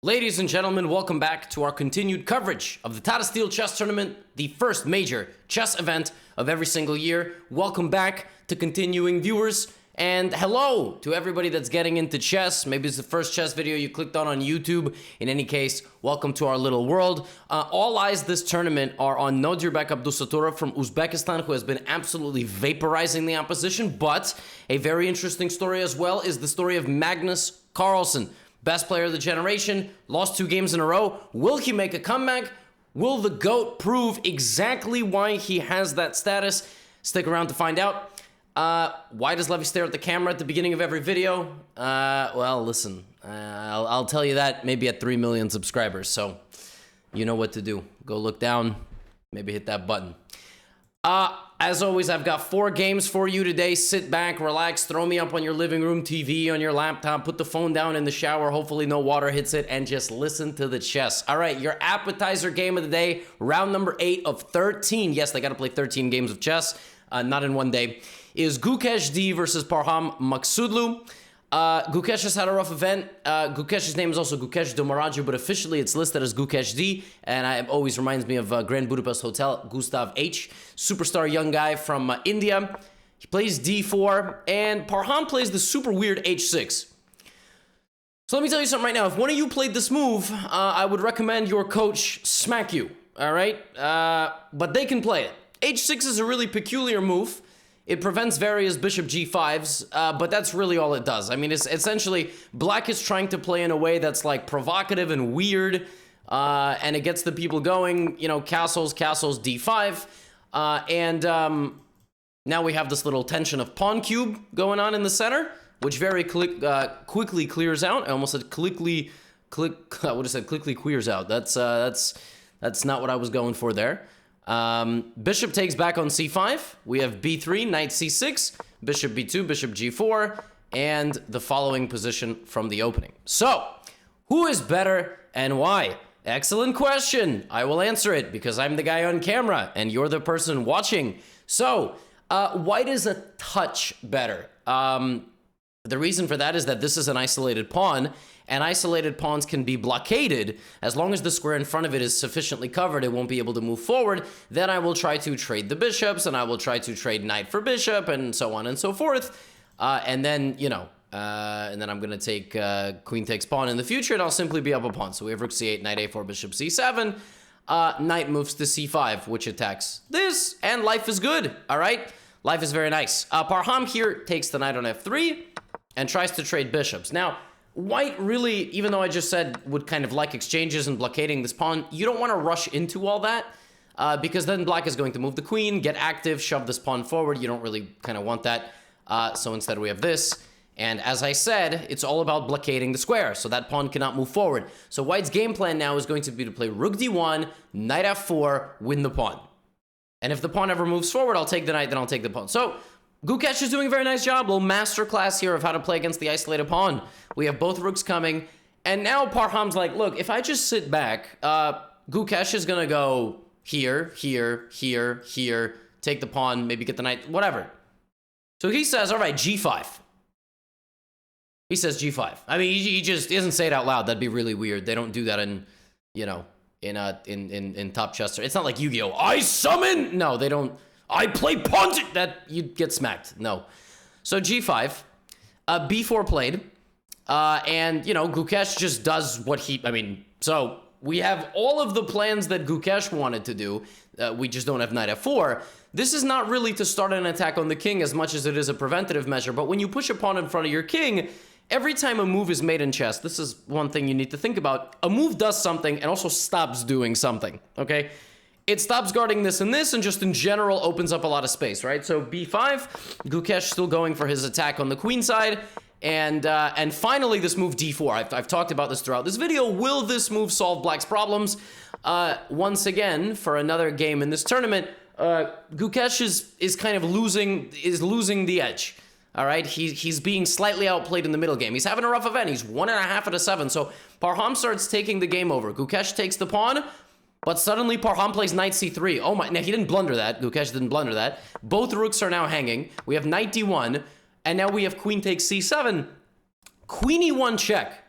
Ladies and gentlemen, welcome back to our continued coverage of the Tata Steel Chess Tournament, the first major chess event of every single year. Welcome back to continuing viewers, and hello to everybody that's getting into chess. Maybe it's the first chess video you clicked on YouTube. In any case, welcome to our little world. All eyes this tournament are on Nodirbek Abdusatorov from Uzbekistan, who has been absolutely vaporizing the opposition, but a very interesting story as well is the story of Magnus Carlsen. Best player of the generation, lost 2 games in a row. Will he make a comeback? Will the GOAT prove exactly why he has that status? Stick around to find out. Why does Levy stare at the camera at the beginning of every video? Well, listen, I'll tell you that maybe at 3 million subscribers, so you know what to do. Go look down, maybe hit that button. As always, I've got 4 games for you today. Sit back, relax, throw me up on your living room TV, on your laptop, put the phone down in the shower, hopefully no water hits it, and just listen to the chess. All right, your appetizer game of the day, round number 8 of 13. Yes, they got to play 13 games of chess, not in one day, is Gukesh D versus Parham Maksudlu. Gukesh has had a rough event. Gukesh's name is also Gukesh Domaraju, but officially it's listed as Gukesh D, and it always reminds me of Grand Budapest Hotel, Gustav H. Superstar young guy from India. He plays D4, and Parham plays the super weird H6. So let me tell you something right now. If one of you played this move, I would recommend your coach smack you, all right? But they can play it. H6 is a really peculiar move. It prevents various bishop g5s, but that's really all it does. I mean, it's essentially, black is trying to play in a way that's like provocative and weird, and it gets the people going, you know, castles, d5, and now we have this little tension of pawn cube going on in the center, which very quickly clears out. I almost said quickly clears out. That's not what I was going for there. Bishop takes back on c5. We have b3, knight c6, bishop b2, bishop g4, and the following position from the opening. So, who is better and why? Excellent question. I will answer it because I'm the guy on camera and you're the person watching. So, white is a touch better. The reason for that is that this is an isolated pawn, and isolated pawns can be blockaded. As long as the square in front of it is sufficiently covered, it won't be able to move forward. Then I will try to trade the bishops, and I will try to trade knight for bishop, and so on and so forth. And then, you know, and then I'm going to take queen takes pawn in the future, and I'll simply be up a pawn. So we have rook c8, knight a4, bishop c7. Knight moves to c5, which attacks this, and life is good, all right? Life is very nice. Parham here takes the knight on f3 and tries to trade bishops. Now, white really, even though I just said would kind of like exchanges and blockading this pawn, you don't want to rush into all that because then black is going to move the queen, get active, shove this pawn forward. You don't really kind of want that. So instead we have this. And as I said, it's all about blockading the square, so that pawn cannot move forward. So white's game plan now is going to be to play rook d1, knight f4, win the pawn. And if the pawn ever moves forward, I'll take the knight, then I'll take the pawn. So Gukesh is doing a very nice job. Little masterclass here of how to play against the isolated pawn. We have both rooks coming. And now Parham's like, look, if I just sit back, Gukesh is going to go here, here, here, here, take the pawn, maybe get the knight, whatever. So he says, all right, g5. He says g5. I mean, he just doesn't say it out loud. That'd be really weird. They don't do that in, you know, in top chess. It's not like Yu-Gi-Oh! I summon! No, they don't. I play pawns, that you'd get smacked. No. So g5, b4 played, and, you know, Gukesh just does what he, I mean, so we have all of the plans that Gukesh wanted to do. We just don't have knight f4. This is not really to start an attack on the king as much as it is a preventative measure, but when you push a pawn in front of your king, every time a move is made in chess, this is one thing you need to think about. A move does something and also stops doing something, okay? It stops guarding this and this, and just in general opens up a lot of space, right? So b5, Gukesh still going for his attack on the queen side, and finally this move d4. I've talked about this throughout this video. Will this move solve black's problems? Once again, for another game in this tournament, Gukesh is kind of losing the edge. All right, he's being slightly outplayed in the middle game. He's having a rough event. He's 1.5 out of 7. So Parham starts taking the game over. Gukesh takes the pawn. But suddenly Parham plays knight c3. Oh my, now he didn't blunder that. Gukesh didn't blunder that. Both rooks are now hanging. We have knight d1, and now we have queen takes c7. Queen e1 check.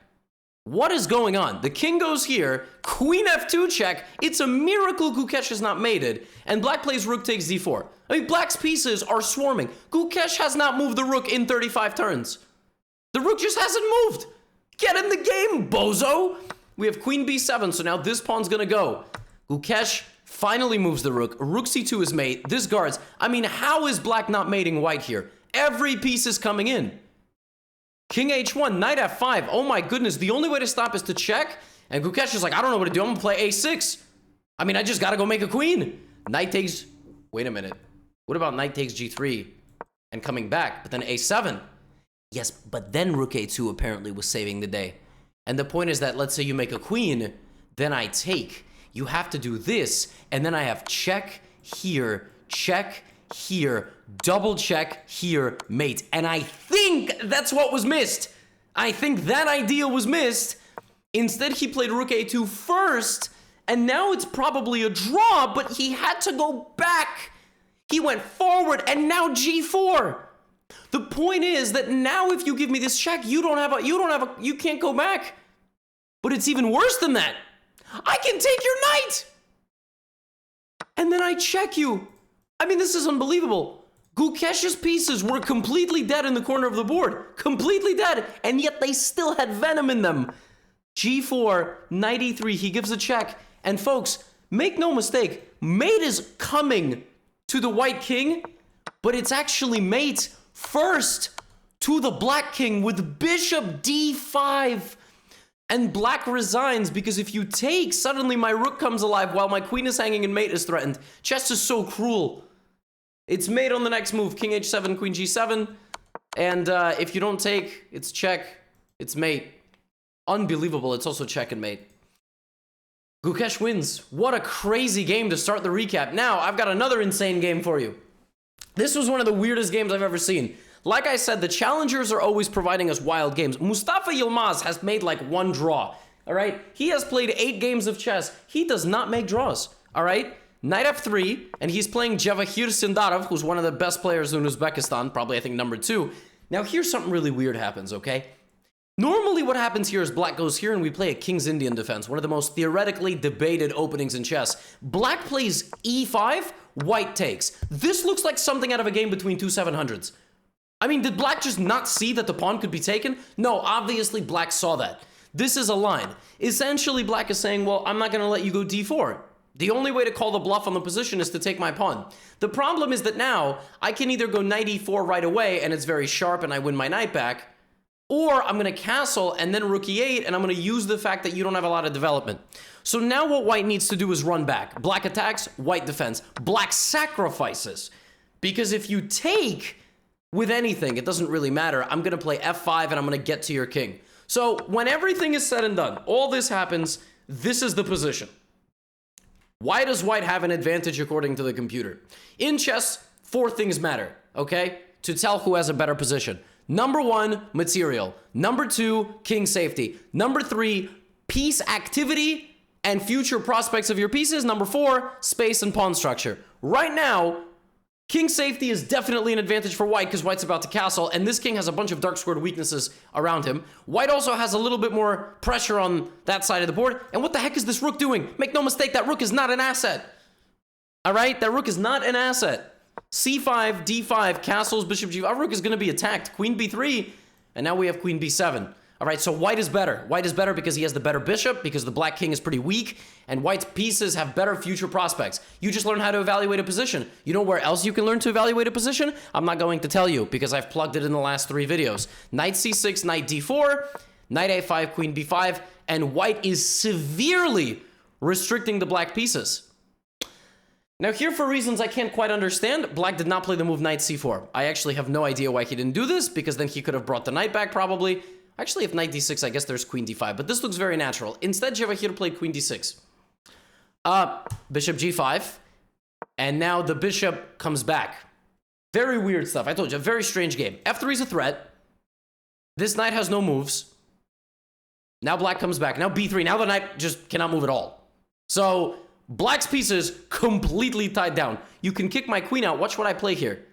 What is going on? The king goes here, queen f2 check. It's a miracle Gukesh has not made it, and black plays rook takes d4. I mean, black's pieces are swarming. Gukesh has not moved the rook in 35 turns. The rook just hasn't moved. Get in the game, bozo. We have queen b7, so now this pawn's gonna go. Gukesh finally moves the rook. Rook c2 is mate. This guards. I mean, how is black not mating white here? Every piece is coming in. King h1, knight f5. Oh my goodness, the only way to stop is to check. And Gukesh is like, I don't know what to do. I'm gonna play a6. I mean, I just gotta go make a queen. Knight takes, wait a minute. What about knight takes g3 and coming back, but then a7? Yes, but then rook a2 apparently was saving the day. And the point is that, let's say you make a queen, then I take. You have to do this, and then I have check here, double check here, mate. And I think that's what was missed. I think that idea was missed. Instead, he played rook a2 first, and now it's probably a draw, but he had to go back. He went forward, and now g4. The point is that now if you give me this check, you can't go back. But it's even worse than that. I can take your knight. And then I check you. I mean, this is unbelievable. Gukesh's pieces were completely dead in the corner of the board. Completely dead. And yet they still had venom in them. g4, knight e3, he gives a check. And folks, make no mistake, mate is coming to the white king, but it's actually mate first to the black king with bishop d5. And black resigns because if you take, suddenly my rook comes alive while my queen is hanging and mate is threatened. Chess is so cruel. It's mate on the next move, king h7, queen g7. And if you don't take, it's check, it's mate. Unbelievable, it's also check and mate. Gukesh wins. What a crazy game to start the recap. Now, I've got another insane game for you. This was one of the weirdest games I've ever seen. Like I said, the challengers are always providing us wild games. Mustafa Yilmaz has made like one draw, all right? He has played 8 games of chess. He does not make draws, all right? Knight f3, and he's playing Jurriaan Sindarov, who's one of the best players in Uzbekistan, probably I think number 2. Now here's something really weird happens, okay? Normally what happens here is black goes here and we play a King's Indian defense, one of the most theoretically debated openings in chess. Black plays e5, white takes. This looks like something out of a game between two 700s. I mean, did black just not see that the pawn could be taken? No, obviously black saw that. This is a line. Essentially, black is saying, well, I'm not going to let you go d4. The only way to call the bluff on the position is to take my pawn. The problem is that now I can either go knight e4 right away and it's very sharp and I win my knight back, or I'm going to castle and then rook e8 and I'm going to use the fact that you don't have a lot of development. So now what white needs to do is run back. Black attacks, white defends. Black sacrifices. Because if you take with anything, it doesn't really matter. I'm going to play f5 and I'm going to get to your king. So when everything is said and done, all this happens, this is the position. Why does white have an advantage according to the computer? In chess, 4 things matter, okay? To tell who has a better position. Number 1, material. Number 2, king safety. Number 3, piece activity and future prospects of your pieces. Number 4, space and pawn structure. Right now, king safety is definitely an advantage for white because white's about to castle, and this king has a bunch of dark squared weaknesses around him. White also has a little bit more pressure on that side of the board. And what the heck is this rook doing? Make no mistake, that rook is not an asset. All right? That rook is not an asset. c5, d5, castles, bishop g5. Our rook is going to be attacked. Queen b3, and now we have queen b7. All right, so white is better. White is better because he has the better bishop, because the black king is pretty weak, and white's pieces have better future prospects. You just learn how to evaluate a position. You know where else you can learn to evaluate a position? I'm not going to tell you, because I've plugged it in the last 3 videos. Knight c6, knight d4, knight a5, queen b5, and white is severely restricting the black pieces. Now here, for reasons I can't quite understand, black did not play the move knight c4. I actually have no idea why he didn't do this, because then he could have brought the knight back probably. Actually, if knight d6, I guess there's queen d5, but this looks very natural. Instead, Jurriaan played queen d6. Bishop g5, and now the bishop comes back. Very weird stuff. I told you, a very strange game. f3 is a threat. This knight has no moves. Now black comes back. Now b3. Now the knight just cannot move at all. So black's pieces completely tied down. You can kick my queen out. Watch what I play here.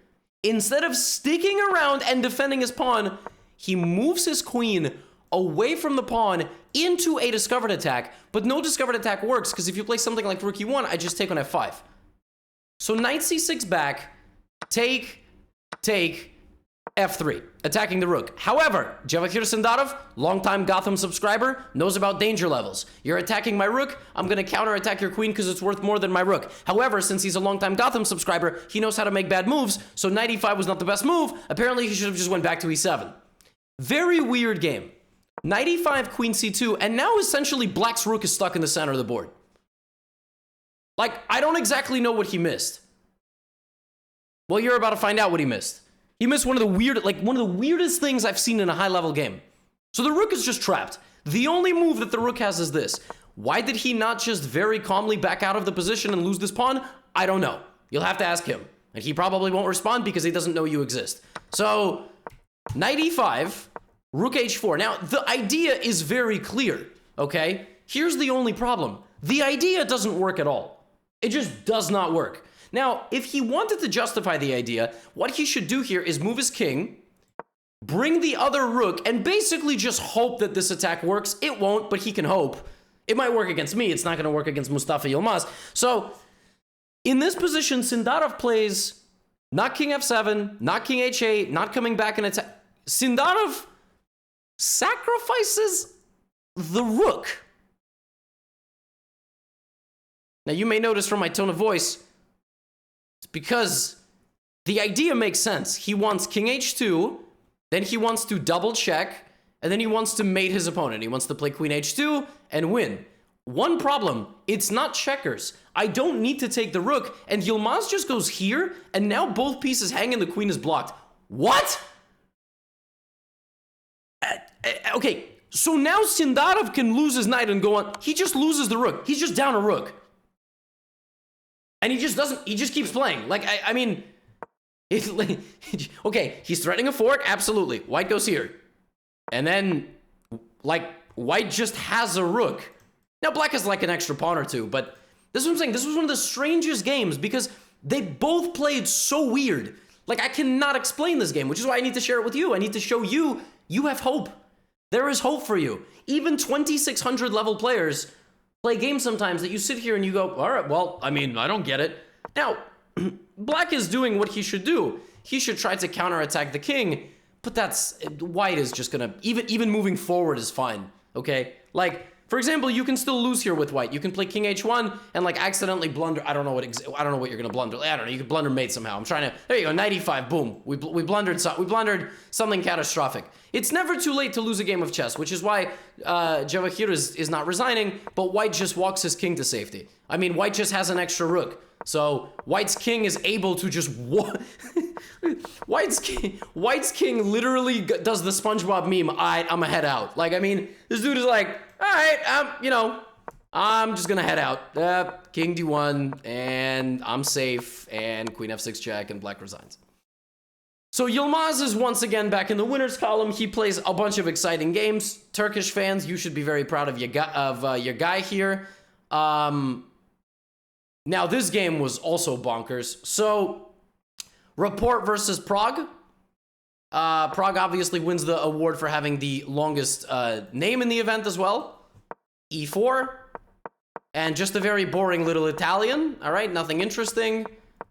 Instead of sticking around and defending his pawn, he moves his queen away from the pawn into a discovered attack, but no discovered attack works because if you play something like rook e1, I just take on f5. So knight c6 back, take, f3, attacking the rook. However, Javakhir Sindarov, longtime Gotham subscriber, knows about danger levels. You're attacking my rook, I'm going to counterattack your queen because it's worth more than my rook. However, since he's a longtime Gotham subscriber, he knows how to make bad moves, so knight e5 was not the best move. Apparently, he should have just went back to e7. Very weird game. Knight e5, queen c2, and now essentially black's rook is stuck in the center of the board. Like, I don't exactly know what he missed. Well, you're about to find out what he missed. He missed one of the weirdest things I've seen in a high-level game. So the rook is just trapped. The only move that the rook has is this. Why did he not just very calmly back out of the position and lose this pawn? I don't know. You'll have to ask him. And he probably won't respond because he doesn't know you exist. So, knight e5, rook h4. Now, the idea is very clear, okay? Here's the only problem. The idea doesn't work at all. It just does not work. Now, if he wanted to justify the idea, what he should do here is move his king, bring the other rook, and basically just hope that this attack works. It won't, but he can hope. It might work against me. It's not going to work against Mustafa Yilmaz. So, in this position, Sindarov plays not king f7, not king h8, not coming back and attack. Sindarov sacrifices the rook. Now, you may notice from my tone of voice, it's because the idea makes sense. He wants king h2, then he wants to double check, and then he wants to mate his opponent. He wants to play queen h2 and win. One problem, it's not checkers. I don't need to take the rook, and Yilmaz just goes here, and now both pieces hang and the queen is blocked. What? Okay, so now Sindarov can lose his knight and go on. He just loses the rook. He's just down a rook. And he just keeps playing. Like, I mean, okay, he's threatening a fork, absolutely. White goes here. And then, like, white just has a rook. Now, black has like an extra pawn or two, but this is what I'm saying. This was one of the strangest games because they both played so weird. Like, I cannot explain this game, which is why I need to share it with you. I need to show you, you have hope. There is hope for you. Even 2,600 level players play games sometimes that you sit here and you go, all right, well, I mean, I don't get it. Now, black is doing what he should do. He should try to counterattack the king, but white is just gonna, even moving forward is fine, okay? Like, for example, you can still lose here with white. You can play king h1 and like accidentally blunder. I don't know what you're gonna blunder. I don't know. You can blunder mate somehow. I'm trying to. There you go. Knight e5. Boom. We blundered something catastrophic. It's never too late to lose a game of chess, which is why Javakhir is not resigning. But white just walks his king to safety. I mean, white just has an extra rook, so white's king is able to just White's king literally does the SpongeBob meme. I'm gonna head out. Like, I mean, this dude is like, all right, I'm just gonna head out. King d1, and I'm safe, and queen f6 check, and black resigns. So Yilmaz is once again back in the winners column. He plays a bunch of exciting games. Turkish fans, you should be very proud of your guy here. Now this game was also bonkers. So Rapport versus Prague. Prague obviously wins the award for having the longest name in the event as well. E4. And just a very boring little Italian. All right, nothing interesting.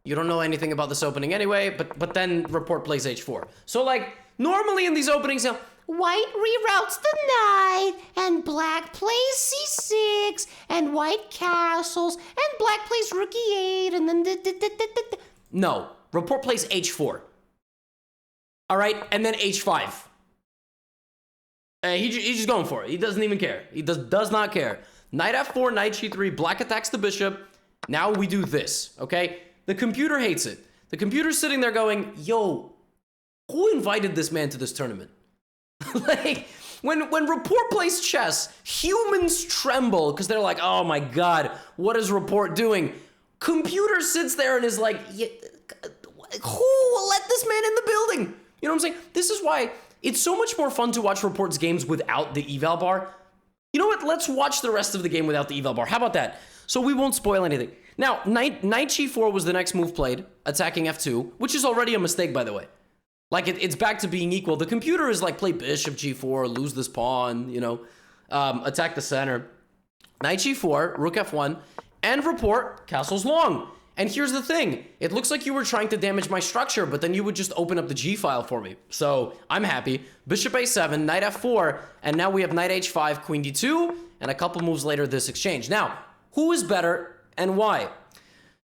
You don't know anything about this opening anyway, but then Rapport plays h4. So, like, normally in these openings, white reroutes the knight, and black plays c6, and white castles, and black plays rook e8, and then... No, Rapport plays h4. All right, and then h5. He's just going for it. He doesn't even care. He does not care. Knight f4, knight g3, black attacks the bishop. Now we do this, okay? The computer hates it. The computer's sitting there going, yo, who invited this man to this tournament? Like, when Rapport plays chess, humans tremble because they're like, oh my God, what is Rapport doing? Computer sits there and is like, yeah, who let this man in the building? You know what I'm saying? This is why it's so much more fun to watch Rapport's games without the eval bar. You know what? Let's watch the rest of the game without the eval bar. How about that? So we won't spoil anything. Now, knight g4 was the next move played, attacking f2, which is already a mistake, by the way. Like, it's back to being equal. The computer is like, play bishop g4, lose this pawn, you know, attack the center. Knight g4, rook f1, and Rapport, castle's long. And here's the thing. It looks like you were trying to damage my structure, but then you would just open up the g file for me. So I'm happy. Bishop a7, knight f4, and now we have knight h5, queen d2, and a couple moves later, this exchange. Now, who is better and why?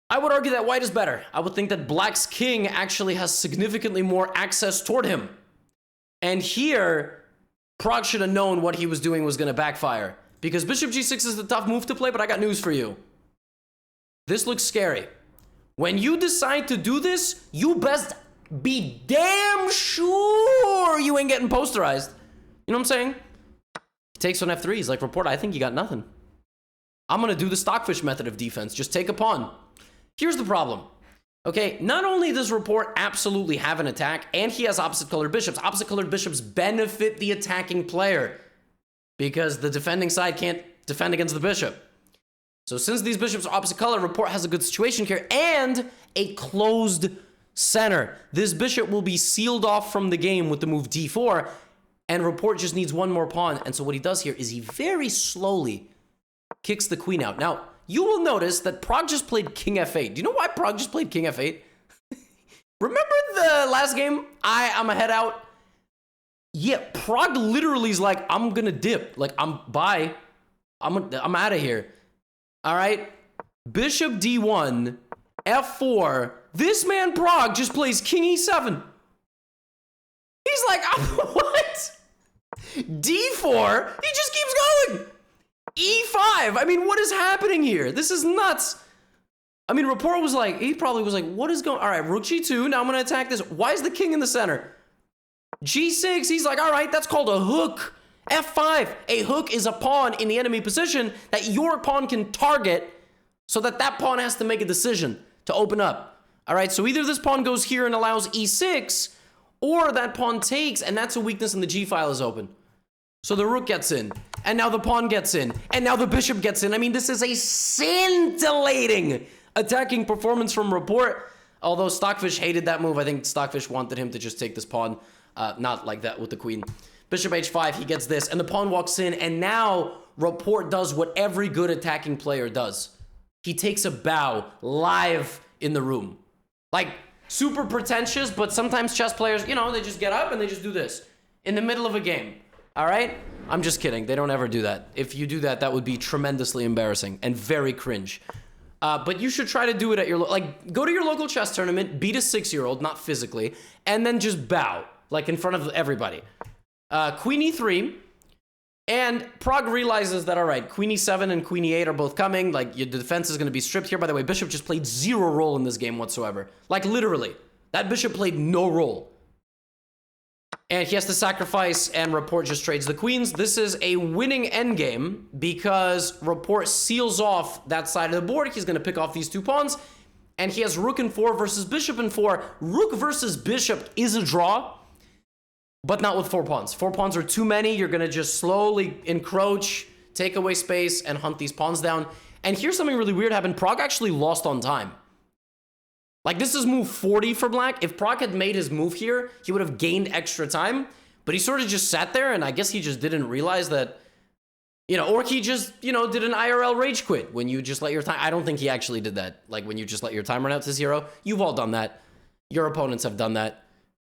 I would argue that white is better. I would think that black's king actually has significantly more access toward him. And here, Pragg should have known what he was doing was going to backfire. Because bishop g6 is the tough move to play, but I got news for you. This looks scary. When you decide to do this, you best be damn sure you ain't getting posterized. You know what I'm saying? He takes on f3. He's like, Rapport, I think you got nothing. I'm going to do the stockfish method of defense. Just take a pawn. Here's the problem. Okay, not only does Rapport absolutely have an attack, and he has opposite colored bishops. Opposite colored bishops benefit the attacking player because the defending side can't defend against the bishop. So since these bishops are opposite color, Rapport has a good situation here and a closed center. This bishop will be sealed off from the game with the move d4, and Rapport just needs one more pawn. And so what he does here is he very slowly kicks the queen out. Now, you will notice that Pragg just played king f8. Do you know why Pragg just played king f8? Remember the last game? I'm a head out. Yeah, Pragg literally is like, I'm gonna dip. Like, I'm out of here. All right, bishop d1, f4. This man Pragg just plays king e7. He's like, what? d4, he just keeps going. e5, I mean, what is happening here? This is nuts. I mean, Rapport was like, he probably was like, what is going, all right, rook g2, now I'm gonna attack this. Why is the king in the center? g6, he's like, all right, that's called a hook. f5, a hook is a pawn in the enemy position that your pawn can target so that that pawn has to make a decision to open up. All right, so either this pawn goes here and allows e6, or that pawn takes, and that's a weakness and the g file is open. So the rook gets in, and now the pawn gets in, and now the bishop gets in. I mean, this is a scintillating attacking performance from Rapport. Although Stockfish hated that move, I think Stockfish wanted him to just take this pawn, not like that with the queen. Bishop h5, he gets this, and the pawn walks in, and now Rapport does what every good attacking player does. He takes a bow live in the room. Like, super pretentious, but sometimes chess players, you know, they just get up and they just do this in the middle of a game. All right? I'm just kidding. They don't ever do that. If you do that, that would be tremendously embarrassing and very cringe. But you should try to do it at your, like, go to your local chess tournament, beat a 6-year-old, not physically, and then just bow, like in front of everybody. Queen e3, and Pragg realizes that, all right, queen e7 and queen e8 are both coming. Like, the defense is going to be stripped here. By the way, bishop just played zero role in this game whatsoever. Like, literally. That bishop played no role. And he has to sacrifice, and Rapport just trades the queens. This is a winning endgame because Rapport seals off that side of the board. He's going to pick off these two pawns, and he has rook in 4 versus bishop in 4. Rook versus bishop is a draw. But not with 4 pawns. 4 pawns are too many. You're going to just slowly encroach, take away space, and hunt these pawns down. And here's something really weird happened. Pragg actually lost on time. Like, this is move 40 for black. If Pragg had made his move here, he would have gained extra time. But he sort of just sat there, and I guess he just didn't realize that, you know, or he just, you know, did an IRL rage quit when you just let your time. I don't think he actually did that. Like, when you just let your time run out to 0. You've all done that. Your opponents have done that.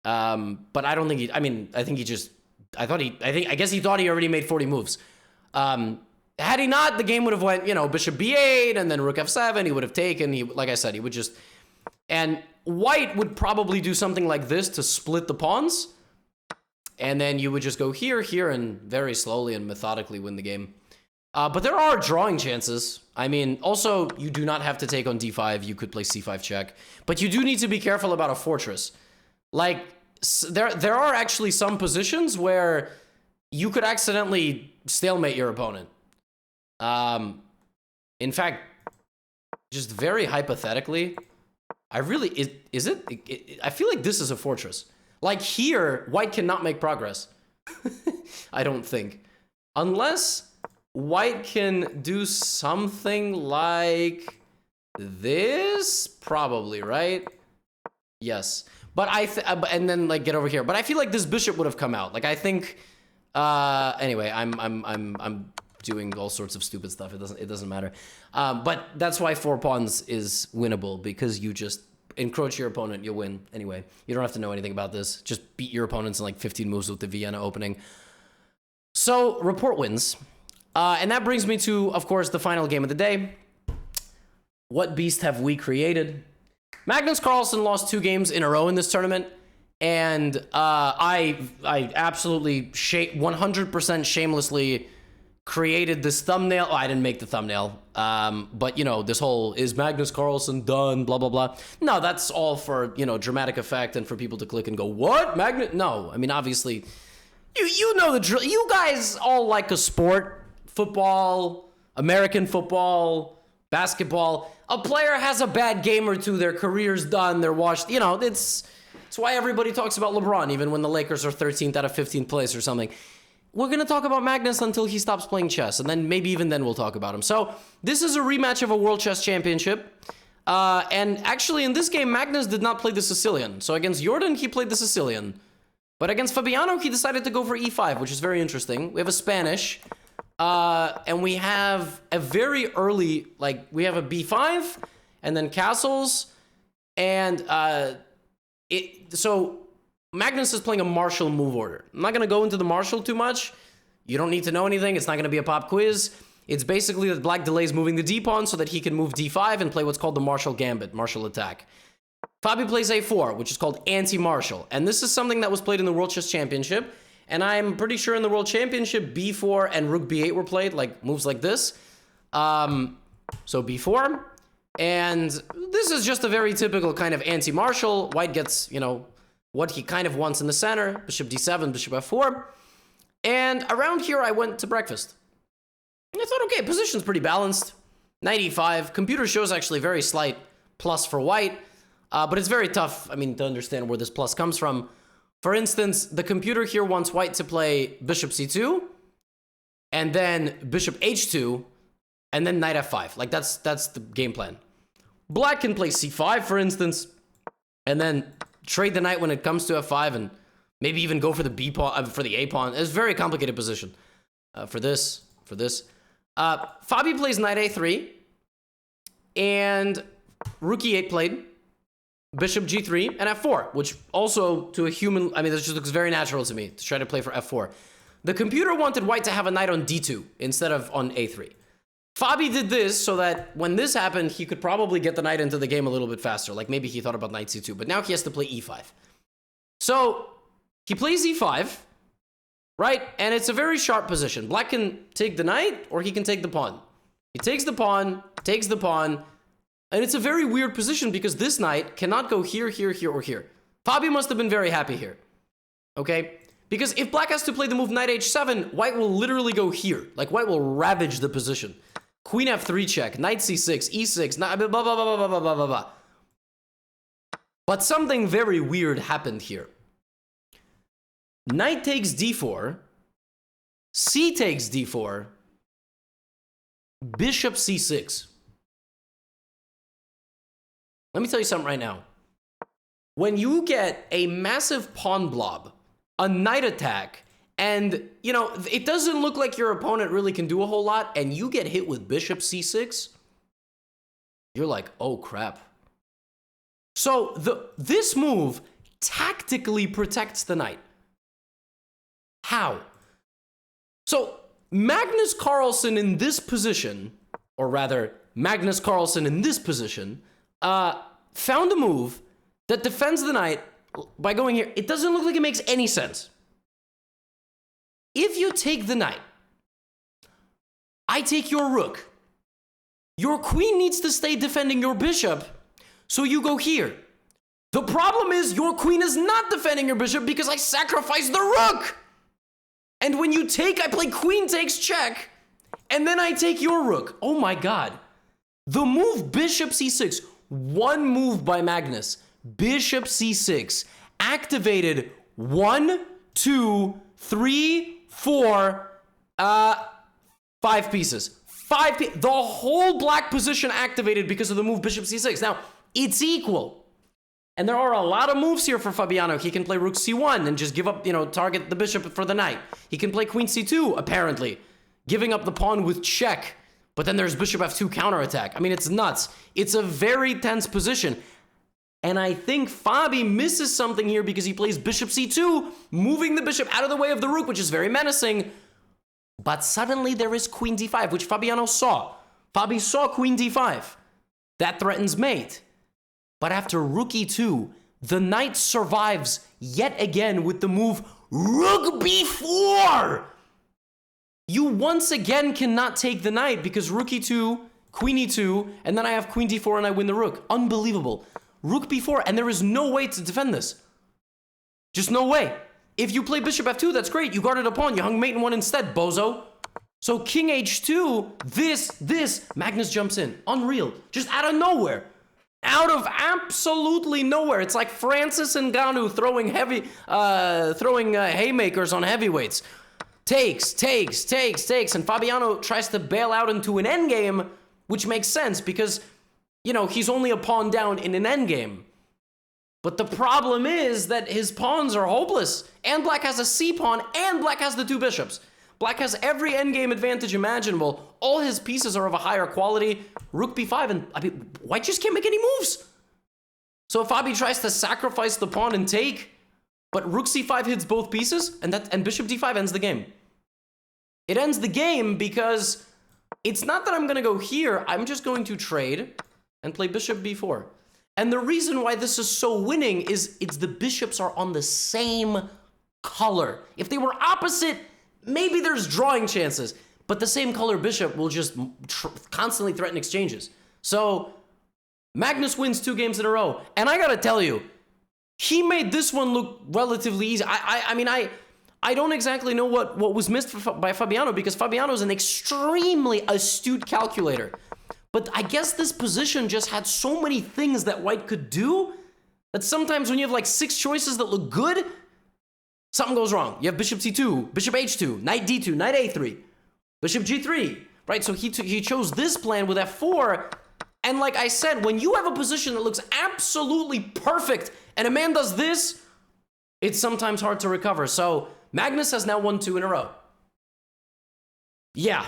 But I don't think he, I mean, I think he just, I guess he thought he already made 40 moves. Had he not, the game would have went, you know, bishop b8 and then rook f7, he would have taken, like I said, he would just, and white would probably do something like this to split the pawns. And then you would just go here, here, and very slowly and methodically win the game. But there are drawing chances. I mean, also, you do not have to take on d5. You could play c5 check. But you do need to be careful about a fortress. Like, there are actually some positions where you could accidentally stalemate your opponent. In fact, just very hypothetically, I really, I feel like this is a fortress. Like here, white cannot make progress. I don't think. Unless white can do something like this, probably, right? Yes. But and then like get over here. But I feel like this bishop would have come out. Like I think. Anyway, I'm doing all sorts of stupid stuff. It doesn't matter. But that's why 4 pawns is winnable, because you just encroach your opponent, you'll win. Anyway, you don't have to know anything about this. Just beat your opponents in like 15 moves with the Vienna opening. So Rapport wins. And that brings me to, of course, the final game of the day. What beast have we created? Magnus Carlsen lost 2 games in a row in this tournament. And I absolutely 100% shamelessly created this thumbnail. Oh, I didn't make the thumbnail. But, you know, this whole, is Magnus Carlsen done, blah, blah, blah. No, that's all for, you know, dramatic effect and for people to click and go, what? Magnus? No, I mean, obviously, you know the drill. You guys all like a sport. Football, American football, basketball. A player has a bad game or two, their career's done, they're washed. You know, it's why everybody talks about LeBron, even when the Lakers are 13th out of 15th place or something. We're going to talk about Magnus until he stops playing chess, and then maybe even then we'll talk about him. So this is a rematch of a World Chess Championship. And actually in this game, Magnus did not play the Sicilian. So against Jordan, he played the Sicilian. But against Fabiano, he decided to go for e5, which is very interesting. We have a Spanish, and we have a very early, like, we have a b5, and then castles, and so Magnus is playing a Marshall move order. I'm not going to go into the Marshall too much. You don't need to know anything. It's not going to be a pop quiz. It's basically that black delays moving the d-pawn so that he can move d5 and play what's called the Marshall gambit, Marshall attack. Fabi plays a4, which is called anti-Marshall. And this is something that was played in the World Chess Championship. And I'm pretty sure in the World Championship, b4 and rook b8 were played, like moves like this. So b4. And this is just a very typical kind of anti-Marshall. White gets, you know, what he kind of wants in the center. Bishop d7, bishop f4. And around here, I went to breakfast. And I thought, okay, position's pretty balanced. Knight e5. Computer shows actually very slight plus for white. But it's very tough, I mean, to understand where this plus comes from. For instance, the computer here wants white to play bishop c2, and then bishop h2, and then knight f5. Like, that's the game plan. Black can play c5, for instance, and then trade the knight when it comes to f5, and maybe even go for the b pawn, for the a pawn. It's a very complicated position for this. Fabi plays knight a3, and rook e8 played. Bishop g3 and f4, which also to a human, I mean, this just looks very natural to me to try to play for f4. The computer wanted white to have a knight on d2 instead of on a3. Fabi did this so that when this happened, he could probably get the knight into the game a little bit faster. Like maybe he thought about knight c2, but now he has to play e5. So he plays e5, right? And it's a very sharp position. Black can take the knight or he can take the pawn. He takes the pawn, takes the pawn. And it's a very weird position because this knight cannot go here, here, here, or here. Fabi must have been very happy here. Okay? Because if black has to play the move knight h7, white will literally go here. Like, white will ravage the position. Queen f3 check, knight c6, e6, blah, blah, blah, blah, blah, blah, blah, blah, blah. But something very weird happened here. Knight takes d4, c takes d4, bishop c6. Let me tell you something right now. When you get a massive pawn blob, a knight attack, and, you know, it doesn't look like your opponent really can do a whole lot, and you get hit with bishop c6, you're like, oh, crap. So this move tactically protects the knight. How? So Magnus Carlsen in this position, or rather, Magnus Carlsen in this position, found a move that defends the knight by going here. It doesn't look like it makes any sense. If you take the knight, I take your rook. Your queen needs to stay defending your bishop, so you go here. The problem is your queen is not defending your bishop because I sacrificed the rook. And when you take, I play queen takes check, and then I take your rook. Oh my god. The move bishop c6, one move by Magnus, bishop c6, activated 1, 2, 3, 4, 5 pieces. The whole black position activated because of the move bishop c6. Now, it's equal. And there are a lot of moves here for Fabiano. He can play rook c1 and just give up, you know, target the bishop for the knight. He can play queen c2, apparently, giving up the pawn with check. But then there's bishop f2 counterattack. I mean, it's nuts. It's a very tense position. And I think Fabi misses something here because he plays bishop c2, moving the bishop out of the way of the rook, which is very menacing. But suddenly there is queen d5, which Fabiano saw. Fabi saw queen d5. That threatens mate. But after rook e2, the knight survives yet again with the move rook b4. You once again cannot take the knight because rook e2, queen e2, and then I have queen d4 and I win the rook. Unbelievable. Rook b4, and there is no way to defend this. Just no way. If you play bishop f2, that's great. You guarded a pawn. You hung mate in one instead, bozo. So king h2, this, Magnus jumps in. Unreal. Just out of nowhere. Out of absolutely nowhere. It's like Francis Ngannou throwing haymakers on heavyweights. Takes, and Fabiano tries to bail out into an endgame, which makes sense because, you know, he's only a pawn down in an endgame. But the problem is that his pawns are hopeless, and black has a c-pawn, and black has the two bishops. Black has every endgame advantage imaginable. All his pieces are of a higher quality. Rook b5, and I mean, white just can't make any moves. So Fabi tries to sacrifice the pawn and take, but rook c5 hits both pieces, and bishop d5 ends the game. It ends the game because it's not that I'm going to go here. I'm just going to trade and play bishop b4. And the reason why this is so winning is the bishops are on the same color. If they were opposite, maybe there's drawing chances, but the same color bishop will just constantly threaten exchanges. So Magnus wins 2 games in a row. And I gotta tell you, he made this one look relatively easy. I mean, I don't exactly know what was missed by Fabiano because Fabiano is an extremely astute calculator. But I guess this position just had so many things that white could do that sometimes when you have like 6 choices that look good, something goes wrong. You have bishop c2, bishop h2, knight d2, knight a3, bishop g3, right? So he chose this plan with f4. And like I said, when you have a position that looks absolutely perfect and a man does this, it's sometimes hard to recover. So Magnus has now won 2 in a row. Yeah.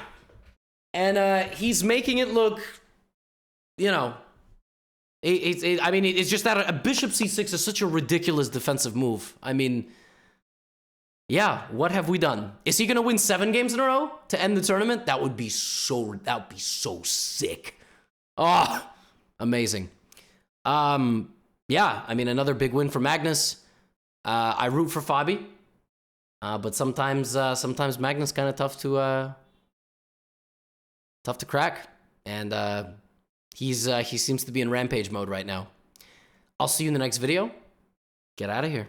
And he's making it look, you know, I mean, it's just that a bishop c6 is such a ridiculous defensive move. I mean, yeah, what have we done? Is he going to win 7 games in a row to end the tournament? That would be so sick. Oh, amazing. Yeah, I mean, another big win for Magnus. I root for Fabi. But sometimes Magnus kind of tough to crack, and he seems to be in rampage mode right now. I'll see you in the next video. Get out of here.